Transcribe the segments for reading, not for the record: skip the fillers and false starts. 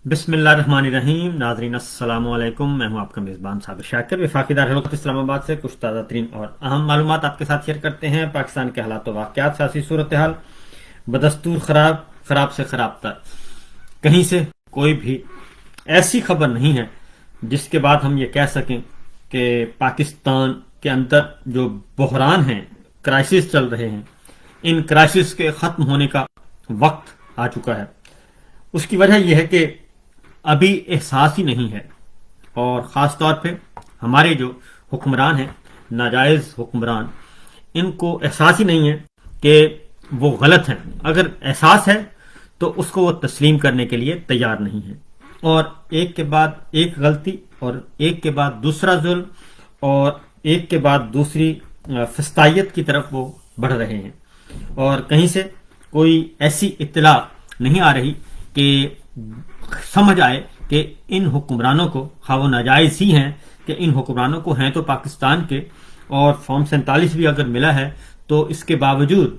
بسم اللہ الرحمن الرحیم. ناظرین السلام علیکم. میں ہوں آپ کا میزبان صابر شاکر. وفاقی دارالحکومت اسلام آباد سے کچھ تازہ ترین اور اہم معلومات آپ کے ساتھ شیئر کرتے ہیں. پاکستان کے حالات و واقعات، سیاسی صورتحال بدستور خراب سے خراب تر. کہیں سے کوئی بھی ایسی خبر نہیں ہے جس کے بعد ہم یہ کہہ سکیں کہ پاکستان کے اندر جو بحران ہیں، کرائسس چل رہے ہیں، ان کرائسس کے ختم ہونے کا وقت آ چکا ہے. اس کی وجہ یہ ہے کہ ابھی احساس ہی نہیں ہے، اور خاص طور پہ ہمارے جو حکمران ہیں، ناجائز حکمران، ان کو احساس ہی نہیں ہے کہ وہ غلط ہیں. اگر احساس ہے تو اس کو وہ تسلیم کرنے کے لیے تیار نہیں ہے، اور ایک کے بعد ایک غلطی اور ایک کے بعد دوسرا ظلم اور ایک کے بعد دوسری فسطائیت کی طرف وہ بڑھ رہے ہیں. اور کہیں سے کوئی ایسی اطلاع نہیں آ رہی کہ سمجھ آئے کہ ان حکمرانوں کو، خواہ وہ ناجائز ہی ہیں، کہ ان حکمرانوں کو ہیں تو پاکستان کے، اور فارم 47 بھی اگر ملا ہے تو اس کے باوجود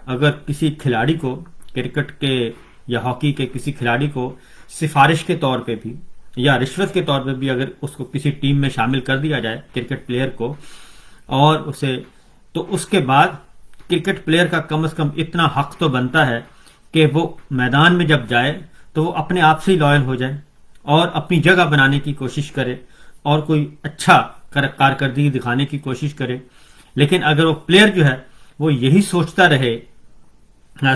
اگر کسی کھلاڑی کو، کرکٹ کے یا ہاکی کے کسی کھلاڑی کو سفارش کے طور پہ بھی یا رشوت کے طور پہ بھی اگر اس کو کسی ٹیم میں شامل کر دیا جائے، کرکٹ پلیئر کو، اور اسے، تو اس کے بعد کرکٹ پلیئر کا کم از کم اتنا حق تو بنتا ہے کہ وہ میدان میں جب جائے تو وہ اپنے آپ سے ہی لائل ہو جائے اور اپنی جگہ بنانے کی کوشش کرے اور کوئی اچھا کارکردگی دکھانے کی کوشش کرے. لیکن اگر وہ پلیئر جو ہے وہ یہی سوچتا رہے،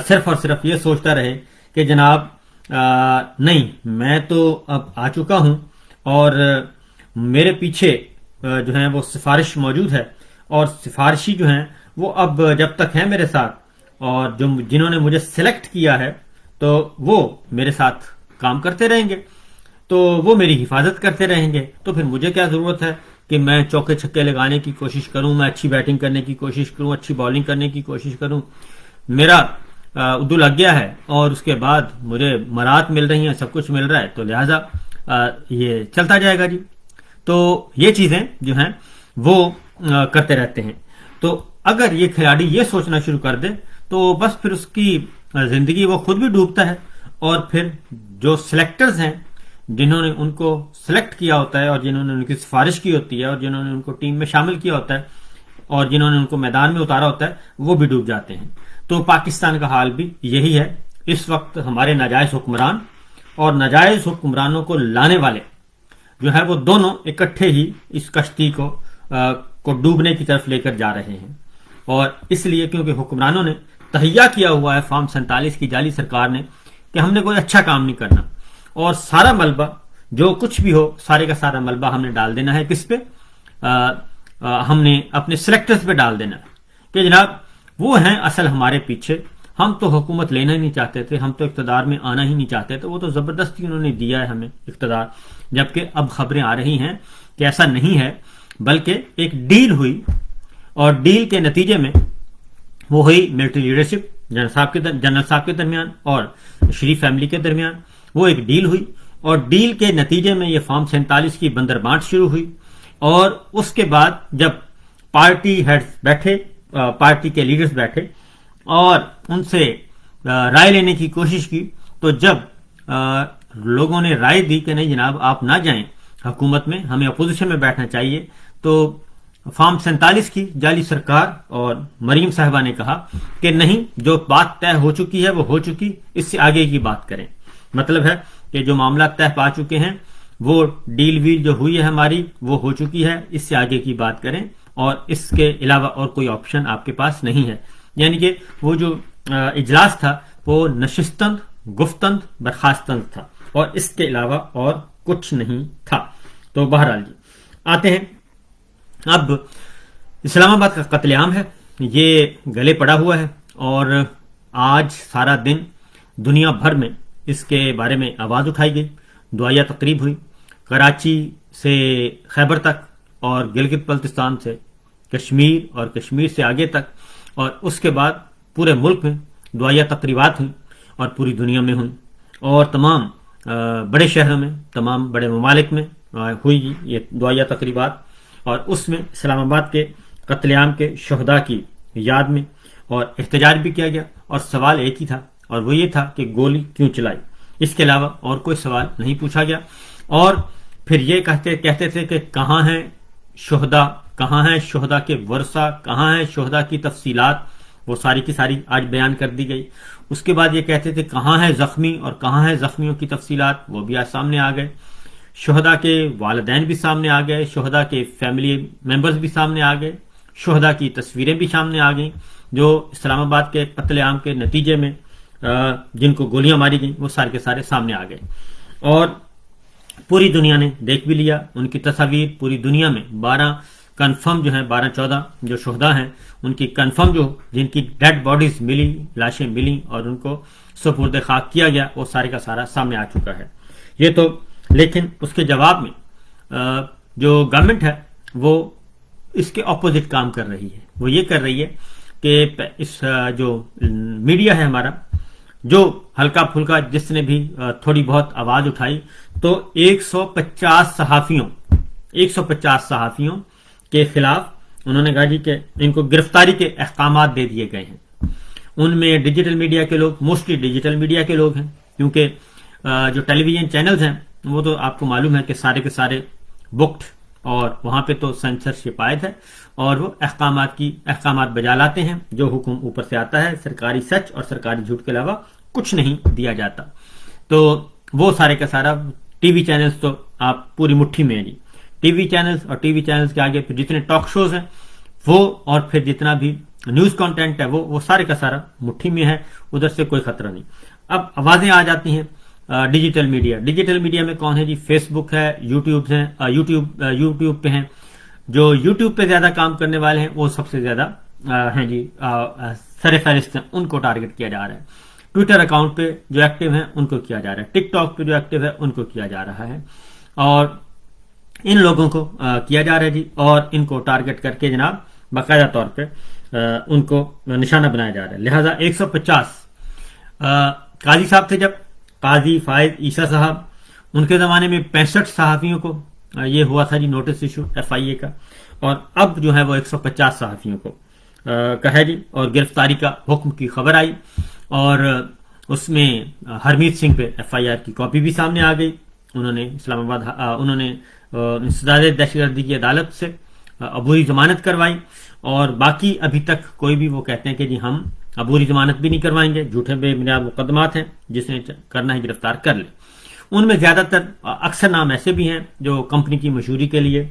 صرف اور صرف یہ سوچتا رہے کہ جناب نہیں، میں تو اب آ چکا ہوں اور میرے پیچھے جو ہیں وہ سفارش موجود ہے، اور سفارشی جو ہیں وہ اب جب تک ہیں میرے ساتھ، اور جنہوں نے مجھے سلیکٹ کیا ہے تو وہ میرے ساتھ کام کرتے رہیں گے، تو وہ میری حفاظت کرتے رہیں گے، تو پھر مجھے کیا ضرورت ہے کہ میں چوکے چھکے لگانے کی کوشش کروں، میں اچھی بیٹنگ کرنے کی کوشش کروں، اچھی بالنگ کرنے کی کوشش کروں. میرا اردو لگ گیا ہے اور اس کے بعد مجھے مراد مل رہی ہیں، سب کچھ مل رہا ہے، تو لہٰذا یہ چلتا جائے گا جی. تو یہ چیزیں جو ہیں وہ کرتے رہتے ہیں. تو اگر یہ کھلاڑی یہ سوچنا شروع کر دے تو بس پھر اس کی زندگی وہ خود بھی ڈوبتا ہے، اور پھر جو سلیکٹرز ہیں، جنہوں نے ان کو سلیکٹ کیا ہوتا ہے اور جنہوں نے ان کی سفارش کی ہوتی ہے اور جنہوں نے ان کو ٹیم میں شامل کیا ہوتا ہے اور جنہوں نے ان کو میدان میں اتارا ہوتا ہے، وہ بھی ڈوب جاتے ہیں. تو پاکستان کا حال بھی یہی ہے. اس وقت ہمارے ناجائز حکمران اور ناجائز حکمرانوں کو لانے والے جو ہے وہ دونوں اکٹھے ہی اس کشتی کو ڈوبنے کی طرف لے کر جا رہے ہیں. اور اس لیے کیونکہ حکمرانوں نے تہیا کیا ہوا ہے فارم 47 کی جعلی سرکار نے کہ ہم نے کوئی اچھا کام نہیں کرنا، اور سارا ملبہ جو کچھ بھی ہو، سارے کا سارا ملبہ ہم نے ڈال دینا ہے. کس پہ؟ ہم نے اپنے سلیکٹرز پہ ڈال دینا ہے کہ جناب وہ ہیں اصل ہمارے پیچھے. ہم تو حکومت لینا ہی نہیں چاہتے تھے، ہم تو اقتدار میں آنا ہی نہیں چاہتے تھے، وہ تو زبردستی انہوں نے دیا ہے ہمیں اقتدار. جبکہ اب خبریں آ رہی ہیں کہ ایسا نہیں ہے، بلکہ ایک ڈیل ہوئی، اور ڈیل کے نتیجے میں وہ ہوئی ملٹری لیڈرشپ، جنرل صاحب کے درمیان اور شریف فیملی کے درمیان. وہ ایک ڈیل ہوئی، اور ڈیل کے نتیجے میں یہ فارم 47 کی بندر بانٹ شروع ہوئی. اور اس کے بعد جب پارٹی ہیڈز بیٹھے، پارٹی کے لیڈرز بیٹھے اور ان سے رائے لینے کی کوشش کی، تو جب لوگوں نے رائے دی کہ نہیں جناب آپ نہ جائیں حکومت میں، ہمیں اپوزیشن میں بیٹھنا چاہیے، تو فارم 47 کی جعلی سرکار اور مریم صاحبہ نے کہا کہ نہیں، جو بات طے ہو چکی ہے وہ ہو چکی، اس سے آگے کی بات کریں. مطلب ہے کہ جو معاملات طے پا چکے ہیں، وہ ڈیل ویل جو ہوئی ہے ہماری وہ ہو چکی ہے، اس سے آگے کی بات کریں، اور اس کے علاوہ اور کوئی آپشن آپ کے پاس نہیں ہے. یعنی کہ وہ جو اجلاس تھا وہ نشستند، گفتند، برخاستند تھا، اور اس کے علاوہ اور کچھ نہیں تھا. تو بہرحال جی آتے ہیں. اب اسلام آباد کا قتل عام ہے، یہ گلے پڑا ہوا ہے، اور آج سارا دن دنیا بھر میں اس کے بارے میں آواز اٹھائی گئی، دعائیہ تقریب ہوئی، کراچی سے خیبر تک اور گلگت بلتستان سے کشمیر اور کشمیر سے آگے تک، اور اس کے بعد پورے ملک میں دعائیہ تقریبات ہوئیں اور پوری دنیا میں ہوئیں، اور تمام بڑے شہروں میں، تمام بڑے ممالک میں ہوئی یہ دعائیہ تقریبات. اور اس میں اسلام آباد کے قتل عام کے شہداء کی یاد میں اور احتجاج بھی کیا گیا، اور سوال ایک ہی تھا، اور وہ یہ تھا کہ گولی کیوں چلائی. اس کے علاوہ اور کوئی سوال نہیں پوچھا گیا. اور پھر یہ کہتے تھے کہ کہاں ہیں شہداء، کہاں ہیں شہداء کے ورثہ، کہاں ہیں شہداء کی تفصیلات، وہ ساری کی ساری آج بیان کر دی گئی. اس کے بعد یہ کہتے تھے کہاں ہے زخمی اور کہاں ہے زخمیوں کی تفصیلات، وہ بھی آج سامنے آ گئے. شہداء کے والدین بھی سامنے آ گئے، شہداء کے فیملی ممبرز بھی سامنے آ گئے، شہداء کی تصویریں بھی سامنے آ گئیں جو اسلام آباد کے قتل عام کے نتیجے میں جن کو گولیاں ماری گئیں، وہ سارے کے سارے سامنے آ گئے. اور پوری دنیا نے دیکھ بھی لیا ان کی تصاویر. پوری دنیا میں 12 کنفرم جو ہیں، 12-14 جو شہداء ہیں ان کی کنفرم جو جن کی ڈیڈ باڈیز ملی، لاشیں ملی اور ان کو سپرد خاک کیا گیا، وہ سارے کا سارا سامنے آ چکا ہے. یہ تو لیکن اس کے جواب میں جو گورنمنٹ ہے وہ اس کے اپوزٹ کام کر رہی ہے. وہ یہ کر رہی ہے کہ اس جو میڈیا ہے ہمارا، جو ہلکا پھلکا جس نے بھی تھوڑی بہت آواز اٹھائی، تو 150 صحافیوں کے خلاف انہوں نے کہا جی کہ ان کو گرفتاری کے احکامات دے دیے گئے ہیں. ان میں ڈیجیٹل میڈیا کے لوگ، موسٹلی ڈیجیٹل میڈیا کے لوگ ہیں، کیونکہ جو ٹیلی ویژن چینلز ہیں وہ تو آپ کو معلوم ہے کہ سارے کے سارے بکڈ، اور وہاں پہ تو سینسرشپ عائد ہے اور وہ احکامات بجا لاتے ہیں جو حکم اوپر سے آتا ہے. سرکاری سچ اور سرکاری جھوٹ کے علاوہ کچھ نہیں دیا جاتا. تو وہ سارے کا سارا ٹی وی چینلز تو آپ پوری مٹھی میں ہیں جی. ٹی وی چینلز اور ٹی وی چینلز کے آگے پھر جتنے ٹاک شوز ہیں وہ، اور پھر جتنا بھی نیوز کانٹینٹ ہے وہ سارے کا سارا مٹھی میں ہے، ادھر سے کوئی خطرہ نہیں. اب آوازیں آ جاتی ہیں ڈیجیٹل میڈیا میں کون ہے جی؟ فیس بک ہے، یوٹیوب ہے، یوٹیوب پہ ہیں. جو یوٹیوب پہ زیادہ کام کرنے والے ہیں وہ سب سے زیادہ ہیں جی سر فہرست ہیں، ان کو ٹارگٹ کیا جا رہا ہے. ٹویٹر اکاؤنٹ پہ جو ایکٹیو ہیں ان کو کیا جا رہا ہے، ٹک ٹاک پہ جو ایکٹیو ہے ان کو کیا جا رہا ہے، اور ان لوگوں کو کیا جا رہا ہے جی. اور ان کو ٹارگٹ کر کے جناب باقاعدہ طور پہ ان کو نشانہ بنایا جا رہا ہے. لہذا 150 قاضی صاحب تھے، جب قاضی فائز عیسیٰ صاحب، ان کے زمانے میں 65 صحافیوں کو یہ ہوا تھا جی نوٹس ایشو FIA کا، اور اب جو ہے وہ 150 صحافیوں کو کہا جی. اور گرفتاری کا حکم کی خبر آئی، اور اس میں ہرمیت سنگھ پہ FIR کی کاپی بھی سامنے آ گئی. انہوں نے اسلام آباد انہوں نے انسداد دہشت گردی کی عدالت سے عبوری ضمانت کروائی، اور باقی ابھی تک کوئی بھی وہ کہتے ہیں کہ جی ہم عبوری ضمانت بھی نہیں کروائیں گے، جھوٹے بے بنیاد مقدمات ہیں، جس نے کرنا ہے گرفتار کر لے. ان میں زیادہ تر اکثر نام ایسے بھی ہیں جو کمپنی کی مشہوری کے لیے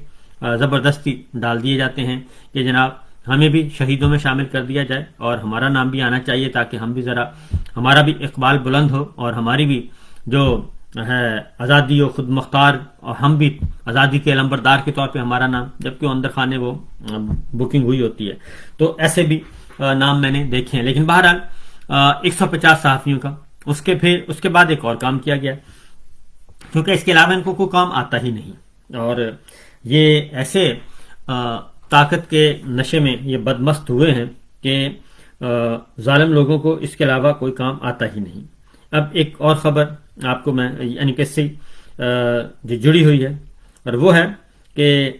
زبردستی ڈال دیے جاتے ہیں کہ جناب ہمیں بھی شہیدوں میں شامل کر دیا جائے اور ہمارا نام بھی آنا چاہیے، تاکہ ہم بھی ذرا ہمارا بھی اقبال بلند ہو اور ہماری بھی جو ہے آزادی و خود مختار، اور ہم بھی آزادی کے علمبردار کے طور پہ ہمارا نام، جبکہ اندر خانے وہ بکنگ ہوئی ہوتی ہے. تو ایسے بھی نام میں نے دیکھے ہیں. لیکن بہرحال 150 صحافیوں کا اس کے بعد ایک اور کام کیا گیا، کیونکہ اس کے علاوہ ان کو کوئی کام آتا ہی نہیں، اور یہ ایسے طاقت کے نشے میں یہ بدمست ہوئے ہیں کہ ظالم لوگوں کو اس کے علاوہ کوئی کام آتا ہی نہیں. اب ایک اور خبر آپ کو میں یعنی کہ سے جو جڑی ہوئی ہے، اور وہ ہے کہ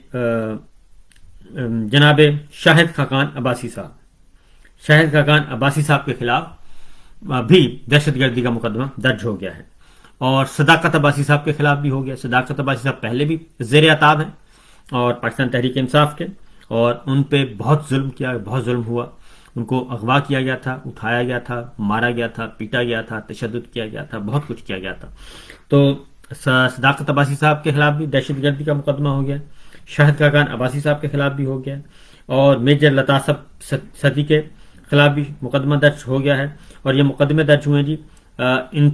جناب شاہد خاقان عباسی صاحب کے خلاف بھی دہشت گردی کا مقدمہ درج ہو گیا ہے، اور صداقت عباسی صاحب کے خلاف بھی ہو گیا. صداقت عباسی صاحب پہلے بھی زیر عتاب ہیں اور پاکستان تحریک انصاف کے، اور ان پہ بہت ظلم ہوا. ان کو اغوا کیا گیا تھا، اٹھایا گیا تھا، مارا گیا تھا، پیٹا گیا تھا، تشدد کیا گیا تھا، بہت کچھ کیا گیا تھا. تو صداقت عباسی صاحب کے خلاف بھی دہشت گردی کا مقدمہ ہو گیا، شاہد خاقان عباسی صاحب کے خلاف بھی ہو گیا، اور میجر لطاف صدی کے خلاف بھی مقدمہ درج ہو گیا ہے. اور یہ مقدمے درج ہوئے جی ان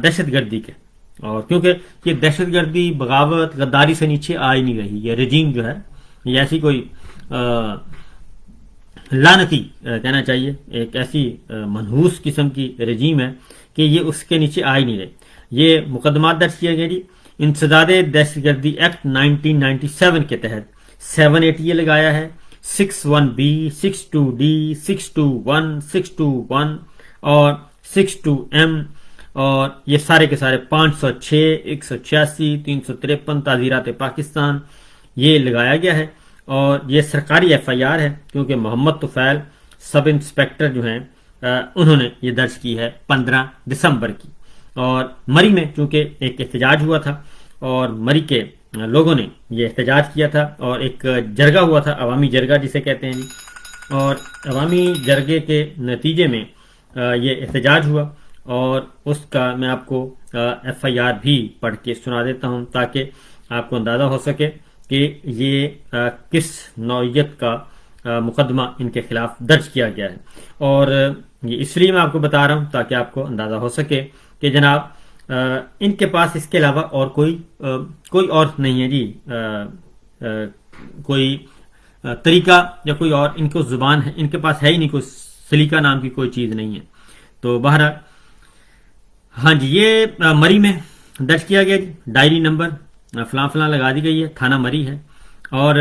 دہشت گردی کے، اور کیونکہ یہ دہشت گردی بغاوت غداری سے نیچے آ ہی نہیں رہی. یہ رجیم جو ہے یہ ایسی کوئی لعنتی کہنا چاہیے، ایک ایسی منحوس قسم کی رجیم ہے کہ یہ اس کے نیچے آ ہی نہیں رہے. یہ مقدمات درج کیے گئے جی انسداد دہشت گردی ایکٹ 1997 کے تحت 780 یہ لگایا ہے، 61B، 62D، 621، 621 اور 62M، اور یہ سارے کے سارے 506، 186، 353 تعزیرات پاکستان یہ لگایا گیا ہے. اور یہ سرکاری FIR ہے، کیونکہ محمد طفیل سب انسپیکٹر جو ہیں انہوں نے یہ درج کی ہے 15 دسمبر کی. اور مری میں چونکہ ایک احتجاج ہوا تھا اور مری کے لوگوں نے یہ احتجاج کیا تھا اور ایک جرگہ ہوا تھا، عوامی جرگہ جسے کہتے ہیں جی، اور عوامی جرگے کے نتیجے میں یہ احتجاج ہوا، اور اس کا میں آپ کو ایف آئی آر بھی پڑھ کے سنا دیتا ہوں تاکہ آپ کو اندازہ ہو سکے کہ یہ کس نوعیت کا مقدمہ ان کے خلاف درج کیا گیا ہے. اور یہ اس لیے میں آپ کو بتا رہا ہوں تاکہ آپ کو اندازہ ہو سکے کہ جناب ان کے پاس اس کے علاوہ اور کوئی اور نہیں ہے جی، کوئی طریقہ یا کوئی اور ان کو زبان ہے، ان کے پاس ہے ہی نہیں، کوئی سلیقہ نام کی کوئی چیز نہیں ہے. تو بہرحال ہاں جی، یہ مری میں درج کیا گیا جی، ڈائری نمبر فلاں فلاں لگا دی گئی ہے، تھانہ مری ہے، اور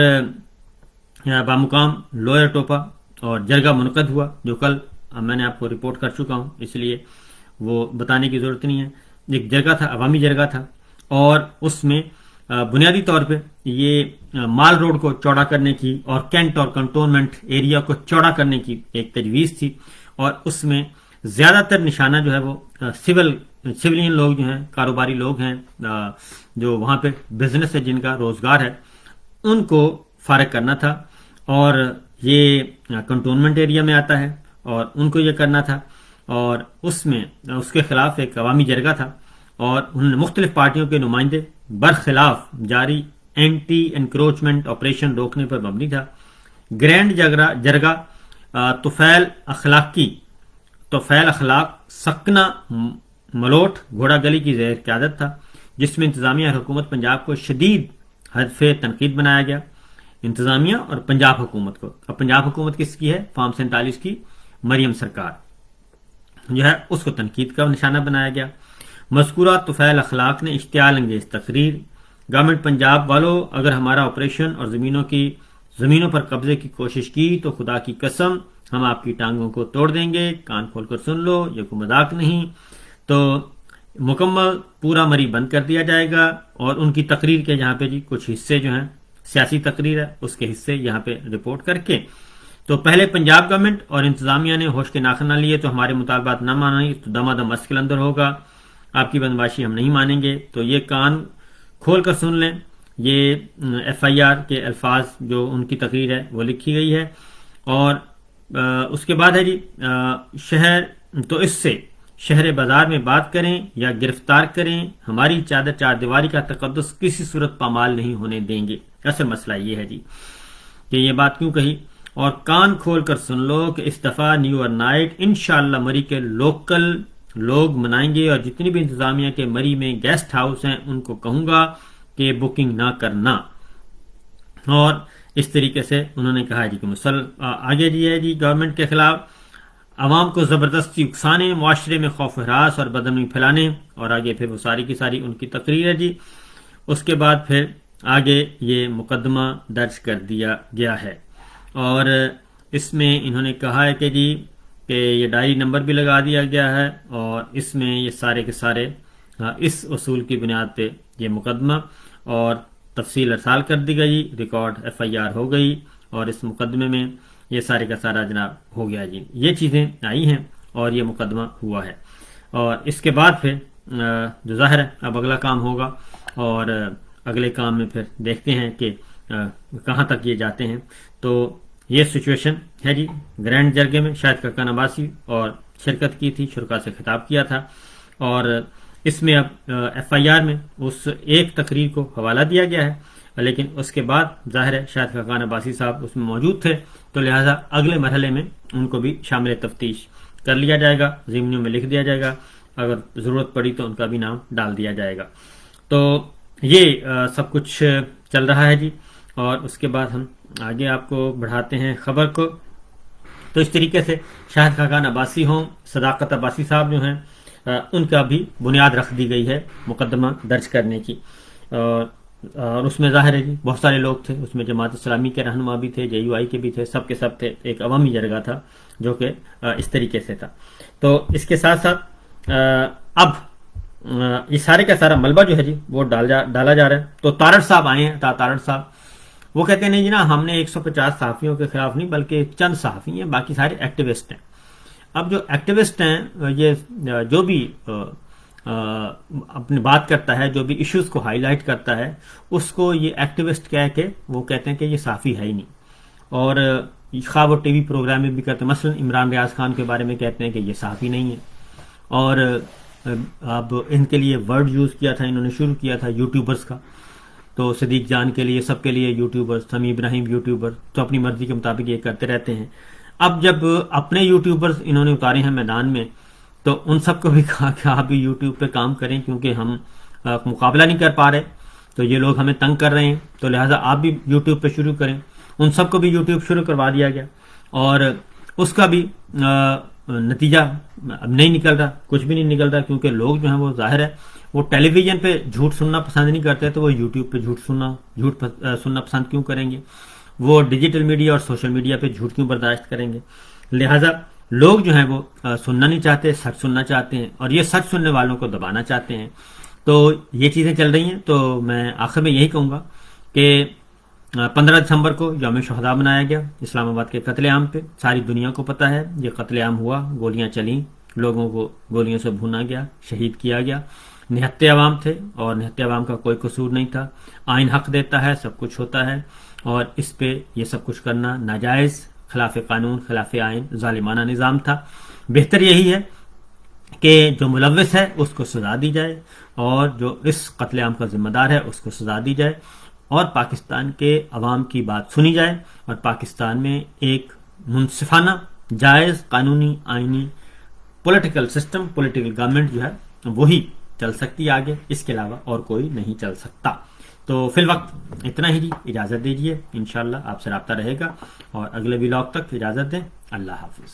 بامقام لوئر ٹوپا اور جرگہ منعقد ہوا جو کل میں نے آپ کو رپورٹ کر چکا ہوں، اس لیے وہ بتانے کی ضرورت نہیں ہے. ایک جرگہ تھا، عوامی جرگہ تھا، اور اس میں بنیادی طور پہ یہ مال روڈ کو چوڑا کرنے کی اور کینٹ اور کنٹونمنٹ ایریا کو چوڑا کرنے کی ایک تجویز تھی، اور اس میں زیادہ تر نشانہ جو ہے وہ سویلین لوگ جو ہیں، کاروباری لوگ ہیں، جو وہاں پہ بزنس ہے، جن کا روزگار ہے، ان کو فارغ کرنا تھا، اور یہ کنٹونمنٹ ایریا میں آتا ہے اور ان کو یہ کرنا تھا. اور اس میں اس کے خلاف ایک عوامی جرگہ تھا، اور انہوں نے مختلف پارٹیوں کے نمائندے برخلاف جاری اینٹی انکروچمنٹ آپریشن روکنے پر مبنی تھا. گرینڈ جرگہ توفیل اخلاق سکنا ملوٹ گھوڑا گلی کی زیر قیادت تھا، جس میں انتظامیہ اور حکومت پنجاب کو شدید ہدف تنقید بنایا گیا. انتظامیہ اور پنجاب حکومت کو، اب پنجاب حکومت کس کی ہے؟ فارم 47 کی مریم سرکار جو ہے، اس کو تنقید کا نشانہ بنایا گیا. مذکورہ طفیل اخلاق نے اشتعال انگیز تقریر: گورنمنٹ پنجاب والوں، اگر ہمارا آپریشن اور زمینوں پر قبضے کی کوشش کی تو خدا کی قسم ہم آپ کی ٹانگوں کو توڑ دیں گے. کان کھول کر سن لو، یہ کوئی مذاق نہیں. تو مکمل پورا مری بند کر دیا جائے گا، اور ان کی تقریر کے جہاں پہ جی کچھ حصے جو ہیں، سیاسی تقریر ہے، اس کے حصے یہاں پہ رپورٹ کر کے، تو پہلے پنجاب گورنمنٹ اور انتظامیہ نے ہوش کے ناخن نہ لیے تو ہمارے مطالبات نہ مانیں تو دمادم مسکل اندر ہوگا، آپ کی بندباشی ہم نہیں مانیں گے. تو یہ کان کھول کر سن لیں، یہ ایف آئی آر کے الفاظ جو ان کی تقریر ہے وہ لکھی گئی ہے. اور اس کے بعد ہے جی اس سے شہر بازار میں بات کریں یا گرفتار کریں، ہماری چادر چار دیواری کا تقدس کسی صورت پامال نہیں ہونے دیں گے. اصل مسئلہ یہ ہے جی کہ یہ بات کیوں کہی، اور کان کھول کر سن لو کہ اس دفعہ نیو ایئر نائٹ انشاءاللہ مری کے لوکل لوگ منائیں گے، اور جتنی بھی انتظامیہ کے مری میں گیسٹ ہاؤس ہیں ان کو کہوں گا کہ بکنگ نہ کرنا. اور اس طریقے سے انہوں نے کہا جی کہ آگے جی ہے جی گورنمنٹ کے خلاف عوام کو زبردستی اکسانے، معاشرے میں خوف و ہراس اور بدامنی پھیلانے، اور آگے پھر وہ ساری کی ساری ان کی تقریر ہے جی. اس کے بعد پھر آگے یہ مقدمہ درج کر دیا گیا ہے، اور اس میں انہوں نے کہا ہے کہ جی کہ یہ ڈائری نمبر بھی لگا دیا گیا ہے، اور اس میں یہ سارے کے سارے اس اصول کی بنیاد پہ یہ مقدمہ اور تفصیل ارسال کر دی گئی، ریکارڈ ایف آئی آر ہو گئی، اور اس مقدمے میں یہ سارے کا سارا جناب ہو گیا جی. یہ چیزیں آئی ہیں اور یہ مقدمہ ہوا ہے، اور اس کے بعد پھر جو ظاہر ہے اب اگلا کام ہوگا، اور اگلے کام میں پھر دیکھتے ہیں کہ کہاں تک یہ جاتے ہیں. تو یہ سچویشن ہے جی. گرینڈ جرگے میں شاہد کاکا نباسی اور شرکت کی تھی، شرکا سے خطاب کیا تھا، اور اس میں اب ایف آئی آر میں اس ایک تقریر کو حوالہ دیا گیا ہے، لیکن اس کے بعد ظاہر ہے شاہد کاکا نباسی صاحب اس میں موجود تھے، تو لہٰذا اگلے مرحلے میں ان کو بھی شامل تفتیش کر لیا جائے گا، ضمنیوں میں لکھ دیا جائے گا، اگر ضرورت پڑی تو ان کا بھی نام ڈال دیا جائے گا. تو یہ سب کچھ چل رہا ہے جی. اور اس کے بعد ہم آگے آپ کو بڑھاتے ہیں خبر کو. تو اس طریقے سے شاہد کاکا نباسی ہوں، صداقت عباسی صاحب جو ہیں، ان کا بھی بنیاد رکھ دی گئی ہے مقدمہ درج کرنے کی. اور اس میں ظاہر ہے جی بہت سارے لوگ تھے، اس میں جماعت اسلامی کے رہنما بھی تھے، جے یو آئی کے بھی تھے، سب کے سب تھے. ایک عوامی جرگہ تھا جو کہ اس طریقے سے تھا. تو اس کے ساتھ ساتھ اب یہ سارے کا سارا ملبہ جو ہے جی وہ ڈالا جا رہا ہے. تو تارڑ صاحب آئے ہیں، تارڑ صاحب وہ کہتے ہیں نہیں جی نا، ہم نے 150 صحافیوں کے خلاف نہیں بلکہ چند صحافی ہیں، باقی سارے ایکٹیوسٹ ہیں. اب جو ایکٹیوسٹ ہیں، یہ جو بھی اپنی بات کرتا ہے، جو بھی ایشوز کو ہائی لائٹ کرتا ہے، اس کو یہ ایکٹیوسٹ کہہ کے وہ کہتے ہیں کہ یہ صحافی ہے ہی نہیں. اور خواہ وہ ٹی وی پروگرام میں بھی کرتے ہیں، مثلا عمران ریاض خان کے بارے میں کہتے ہیں کہ یہ صحافی نہیں ہے. اور اب ان کے لیے ورڈ یوز کیا تھا، انہوں نے شروع کیا تھا یوٹیوبرز کا. تو صدیق جان کے لیے، سب کے لیے یوٹیوبر، سمی ابراہیم یوٹیوبر، تو اپنی مرضی کے مطابق یہ کرتے رہتے ہیں. اب جب اپنے یوٹیوبرز انہوں نے اتارے ہیں میدان میں، تو ان سب کو بھی کہا کہ آپ بھی یوٹیوب پہ کام کریں، کیونکہ ہم مقابلہ نہیں کر پا رہے، تو یہ لوگ ہمیں تنگ کر رہے ہیں، تو لہٰذا آپ بھی یوٹیوب پہ شروع کریں. ان سب کو بھی یوٹیوب شروع کروا دیا گیا، اور اس کا بھی نتیجہ اب نہیں نکل رہا، کچھ بھی نہیں نکل رہا، کیونکہ لوگ جو ہیں وہ ظاہر ہے وہ ٹیلی ویژن پہ جھوٹ سننا پسند نہیں کرتے، تو وہ یوٹیوب پہ جھوٹ سننا پسند کیوں کریں گے؟ وہ ڈیجیٹل میڈیا اور سوشل میڈیا پہ جھوٹ کیوں برداشت کریں گے؟ لہٰذا لوگ جو ہیں وہ سننا نہیں چاہتے، سچ سننا چاہتے ہیں، اور یہ سچ سننے والوں کو دبانا چاہتے ہیں. تو یہ چیزیں چل رہی ہیں. تو میں آخر میں یہی کہوں گا کہ 15 دسمبر کو یوم شہداء منایا گیا اسلام آباد کے قتل عام پہ. ساری دنیا کو پتہ ہے یہ قتل عام ہوا، گولیاں چلیں، لوگوں کو گولیوں سے بھونا گیا، شہید کیا گیا. نہتے عوام تھے، اور نہتے عوام کا کوئی قصور نہیں تھا. آئین حق دیتا ہے، سب کچھ ہوتا ہے، اور اس پہ یہ سب کچھ کرنا ناجائز، خلاف قانون، خلاف آئین، ظالمانہ نظام تھا. بہتر یہی ہے کہ جو ملوث ہے اس کو سزا دی جائے، اور جو اس قتل عام کا ذمہ دار ہے اس کو سزا دی جائے، اور پاکستان کے عوام کی بات سنی جائے، اور پاکستان میں ایک منصفانہ، جائز، قانونی، آئینی پولیٹیکل سسٹم، پولیٹیکل گورنمنٹ جو ہے وہی چل سکتی ہے آگے. اس کے علاوہ اور کوئی نہیں چل سکتا. تو فی الوقت اتنا ہی جی، اجازت دیجیے، انشاءاللہ آپ سے رابطہ رہے گا، اور اگلے ولاگ تک اجازت دیں. اللہ حافظ.